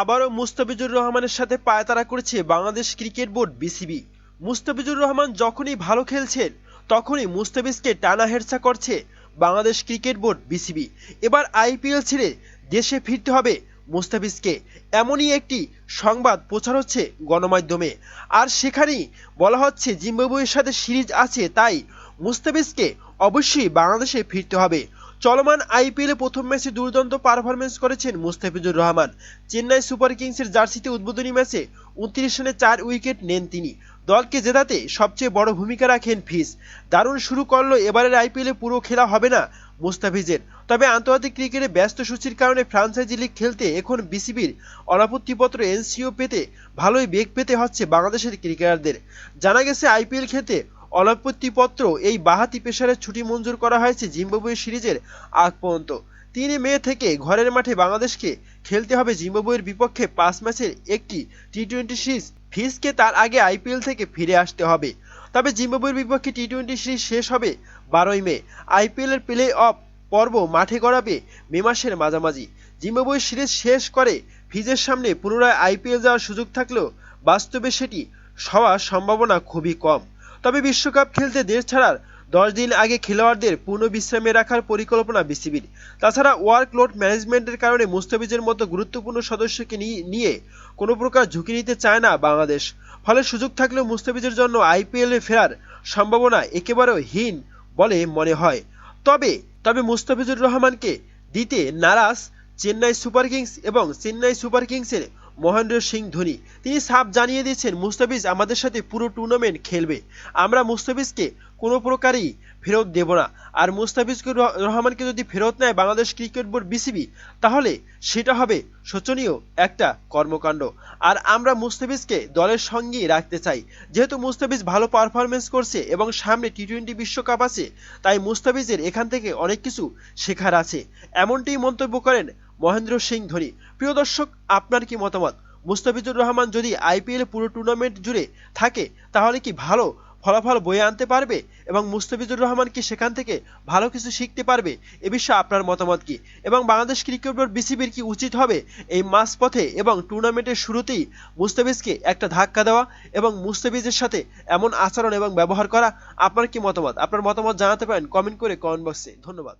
আবারও মুস্তাফিজুর রহমানের সাথে পায়তারা করেছে Bangladesh cricket board BCB. Mustafizur Rahman যখনই ভালো খেলছেন তখনই মুস্তাফিজকে টানা হেরচা করছে বাংলাদেশ ক্রিকেট বোর্ড বিসিবি। এবার আইপিএল ছেড়ে দেশে ফিরতে হবে মুস্তাফিজকে, এমনই একটি সংবাদ প্রচার হচ্ছে গণমাধ্যমে। আর সেখানেই বলা হচ্ছে জিম্বাবুয়ের সাথে সিরিজ আছে, তাই মুস্তাফিজকে অবশ্যই বাংলাদেশে ফিরতে হবে। চলমান আইপিএলে প্রথম ম্যাচে দুর্দান্ত পারফরমেন্স করেছেন মুস্তাফিজুর রহমান। চেন্নাই সুপার কিংসের জার্সিতে উদ্বোধনী ম্যাচে 29 রানে 4 উইকেট নেন তিনি। দলকে জেতাতে সবচেয়ে বড় ভূমিকা রাখেন ফিজ। দারুণ শুরু করলো এবারের আইপিএলে পুরো খেলা হবে না মুস্তাফিজের, তবে আন্তর্জাতিক ক্রিকেটে ব্যস্ত সূচির কারণে ফ্র্যাঞ্চাইজি লিগ খেলতে এখন বিসিবির অনাপত্তিপত্র এনসিও পেতে ভালোই বেগ পেতে হচ্ছে বাংলাদেশের ক্রিকেটারদের। জানা গেছে আইপিএল খেলতে অনাপত্তিপত্র এই বাঁহাতি পেসারের ছুটি মঞ্জুর করা হয়েছে জিম্বাবুয়ে সিরিজের আগ পর্যন্ত। 3 মে থেকে ঘরের মাঠে বাংলাদেশকে খেলতে হবে জিম্বাবুয়ের বিপক্ষে 5 ম্যাচের একটি টি-20 সিরিজ। ফিজকে তার আগে আইপিএল থেকে ফিরে আসতে হবে। তবে জিম্বাবুয়ের বিপক্ষে টি-20 সিরিজ শেষ হবে 12 মে। আইপিএলের প্লে অফ পর্ব মাঠে গড়াবে মে মাসের মাঝামাঝি। জিম্বাবুয়ে সিরিজ শেষ করে ফিজের সামনে পুনরায় আইপিএল যাওয়ার সুযোগ থাকলেও বাস্তবে সেটি হওয়ার সম্ভাবনা খুবই কম। তবে বিশ্বকাপ খেলতে দেশ ছাড়ার 10 দিন আগে খেলোয়াড়দের পূর্ণ বিশ্রামে রাখার পরিকল্পনা বিসিবির। তাছাড়া ওয়ার্কলোড ম্যানেজমেন্টের কারণে মুস্তাফিজের মতো গুরুত্বপূর্ণ সদস্যকে নিয়ে কোনো প্রকার ঝুঁকি নিতে চায় না বাংলাদেশ। ফলে সুযোগ থাকলেও মুস্তাফিজের জন্য আইপিএলে ফেরার সম্ভাবনা একেবারেও হীন বলে মনে হয়। তবে মুস্তাফিজুর রহমানকে দিতে নারাজ চেন্নাই সুপার কিংস এবং চেন্নাই সুপার কিংসের মহেন্দ্র সিং ধোনি। তিনি সাফ জানিয়ে দিয়েছেন মুস্তাফিজ আমাদের সাথে পুরো টুর্নামেন্ট খেলবে, আমরা মুস্তাফিজকে কোনো প্রকারই ফেরত দেব না। আর মুস্তাফিজুর রহমানকে যদি ফেরত নেয় বাংলাদেশ ক্রিকেট বোর্ড বিসিবি, তাহলে সেটা হবে শোচনীয় একটা কর্মকাণ্ড। আর আমরা মুস্তাফিজকে দলের সঙ্গেই রাখতে চাই, যেহেতু মুস্তাফিজ ভালো পারফরমেন্স করছে এবং সামনে টি-20 বিশ্বকাপ আছে, তাই মুস্তাফিজের এখান থেকে অনেক কিছু শেখার আছে, এমনটাই মন্তব্য করেন মহেন্দ্র সিং ধোনি। প্রিয় দর্শক, আপনার কি মতামত? মুস্তাফিজুর রহমান যদি আইপিএল পুরো টুর্নামেন্ট জুড়ে থাকে তাহলে কি ভালো ফলাফল বয়ে আনতে পারবে এবং মুস্তাফিজুর রহমান কি সেখান থেকে ভালো কিছু শিখতে পারবে? এ বিষয়ে আপনার মতামত কি? এবং বাংলাদেশ ক্রিকেট বোর্ড বিসিবির কি উচিত হবে এই মাঝপথে এবং টুর্নামেন্টের শুরুতেই মুস্তাফিজকে একটা ধাক্কা দেওয়া এবং মুস্তাফিজের সাথে এমন আচরণ এবং ব্যবহার করা? আপনার কি মতামত? আপনার মতামত জানাতে পারেন কমেন্ট করে কমেন্ট বক্সে। ধন্যবাদ।